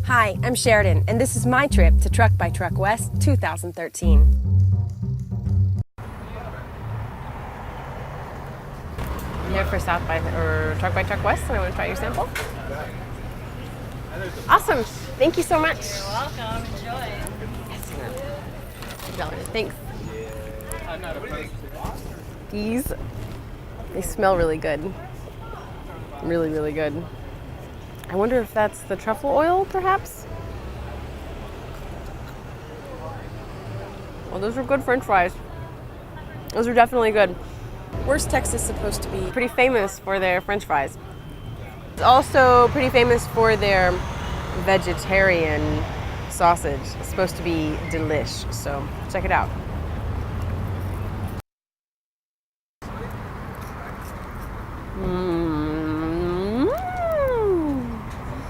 Hi, I'm H.Cherdon, and this is my trip to Truck by Truckwest 2013. I'm here for South by or Truck by Truckwest, and I want to try your sample. Awesome! Thank you so much. You're welcome. Enjoy. $2. Thanks. These, they smell really good. Really, really good. I wonder if that's the truffle oil, perhaps? Well, those are good French fries. Those are definitely good. Where's Texas supposed to be? Pretty famous for their French fries. It's also pretty famous for their vegetarian sausage. It's supposed to be delish, so check it out. Mmm.